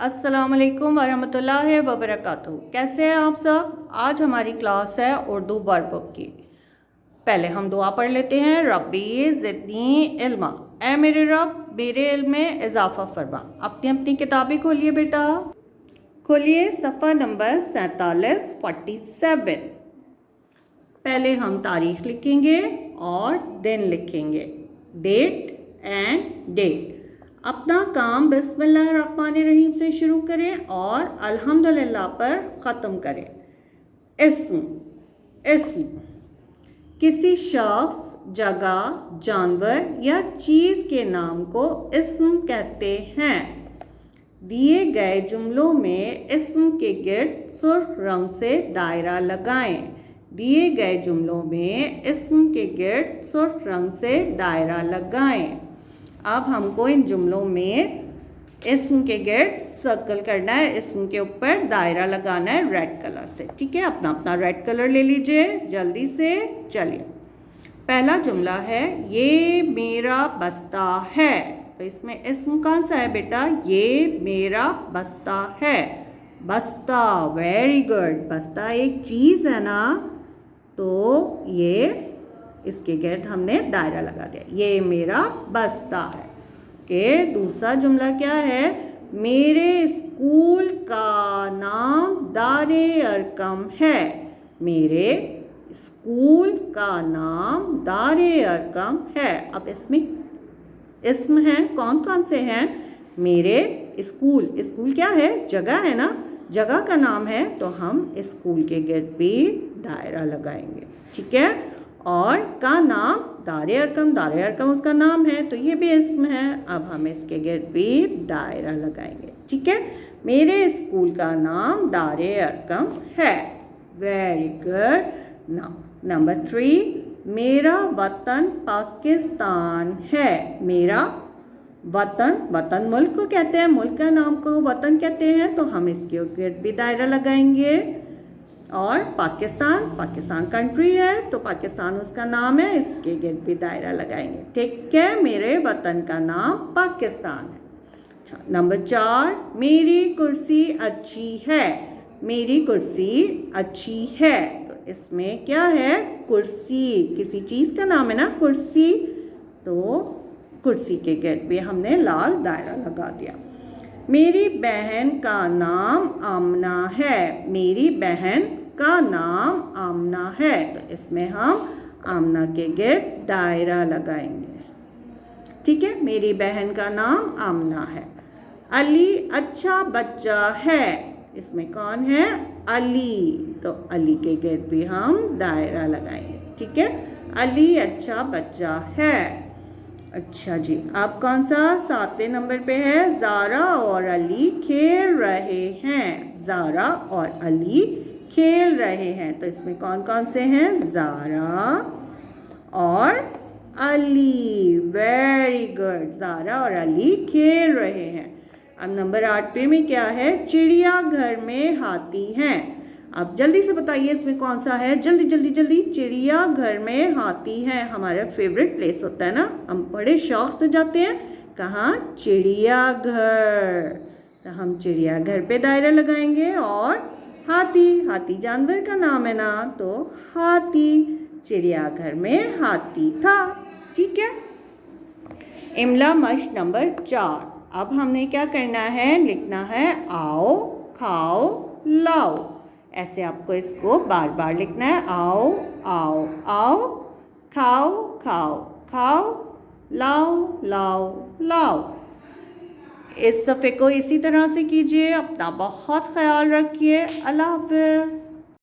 अस्सलाम वालेकुम वरहमतुल्लाहि वबरकातुहू। कैसे हैं आप सब? आज हमारी क्लास है उर्दू वर्कबुक की। पहले हम दुआ पढ़ लेते हैं। रब्बी ज़िदनी इल्मा, ऐ मेरे रब मेरे इल्म में इजाफ़ा फरमा। अपनी अपनी किताबें खोलिए बेटा, खोलिए सफ़ा नंबर 47 पहले हम तारीख़ लिखेंगे और दिन लिखेंगे, डेट एंड डेट। अपना काम बिस्मिल्लाहिर्रहमानिर्रहीम से शुरू करें और अल्हम्दुलिल्लाह पर ख़त्म करें। इस्म किसी शख्स, जगह, जानवर या चीज़ के नाम को इस्म कहते हैं। दिए गए जुमलों में इस्म के गिर्द सुर्ख रंग से दायरा लगाएं। दिए गए जुमलों में इस्म के गिर्द सुर्ख रंग से दायरा लगाएं। अब हमको इन जुमलों में इस्म के गिर्द सर्कल करना है, इस्म के ऊपर दायरा लगाना है रेड कलर से। ठीक है, अपना अपना रेड कलर ले लीजिए जल्दी से। चलिए, पहला जुमला है ये मेरा बस्ता है। तो इसमें इस्म कौन सा है बेटा? ये मेरा बस्ता है। बस्ता, वेरी गुड। बस्ता एक चीज़ है ना, तो ये इसके गिर्द हमने दायरा लगा दिया, ये मेरा बस्ता है। ओके, दूसरा जुमला क्या है? मेरे स्कूल का नाम दारे अरकम है। मेरे स्कूल का नाम दारे अरकम है। अब इसमें इस्म हैं, कौन कौन से हैं? मेरे स्कूल, स्कूल क्या है? जगह है ना, जगह का नाम है, तो हम स्कूल के गिर्द भी दायरा लगाएंगे। ठीक है, और का नाम दारे अरकम उसका नाम है, तो ये भी इस्म है। अब हम इसके गिर्द भी दायरा लगाएंगे। ठीक है, मेरे स्कूल का नाम दारे अरकम है। Very good. नाउ नंबर 3, मेरा वतन पाकिस्तान है। मेरा वतन, वतन मुल्क को कहते हैं, मुल्क का नाम को वतन कहते हैं, तो हम इसके गिर्द भी दायरा लगाएंगे। और पाकिस्तान, पाकिस्तान कंट्री है, तो पाकिस्तान उसका नाम है, इसके गिर्द भी दायरा लगाएंगे। ठीक है, मेरे वतन का नाम पाकिस्तान है। अच्छा, नंबर 4, मेरी कुर्सी अच्छी है। मेरी कुर्सी अच्छी है, तो इसमें क्या है? कुर्सी, किसी चीज़ का नाम है ना कुर्सी, तो कुर्सी के गिर्द भी हमने लाल दायरा लगा दिया। मेरी बहन का नाम आमना है। मेरी बहन का नाम आमना है, तो इसमें हम आमना के गिर्द दायरा लगाएंगे। ठीक है, मेरी बहन का नाम आमना है। अली अच्छा बच्चा है। इसमें कौन है? अली, तो अली के गिर्द भी हम दायरा लगाएंगे। ठीक है, अली अच्छा बच्चा है। अच्छा जी, अब कौन सा 7वें नंबर पे है? ज़ारा और अली खेल रहे हैं। ज़ारा और अली खेल रहे हैं, तो इसमें कौन कौन से हैं? ज़ारा और अली। वेरी गुड, ज़ारा और अली खेल रहे हैं। अब नंबर 8 में क्या है? चिड़ियाघर में हाथी हैं। अब जल्दी से बताइए इसमें कौन सा है? जल्दी जल्दी जल्दी। चिड़ियाघर में हाथी हैं, हमारा फेवरेट प्लेस होता है ना, हम बड़े शौक से जाते हैं। कहाँ? चिड़ियाघर। तो हम चिड़ियाघर पे दायरा लगाएंगे। और हाथी, हाथी जानवर का नाम है ना, तो हाथी, चिड़ियाघर में हाथी था। ठीक है, इमला मश्क नंबर 4। अब हमने क्या करना है? लिखना है आओ, खाओ, लाओ। ऐसे आपको इसको बार बार लिखना है। आओ आओ आओ, खाओ खाओ खाओ, लाओ लाओ लाओ। इस सफ़े को इसी तरह से कीजिए। अपना बहुत ख्याल रखिए। अल्लाह हाफ़िज़।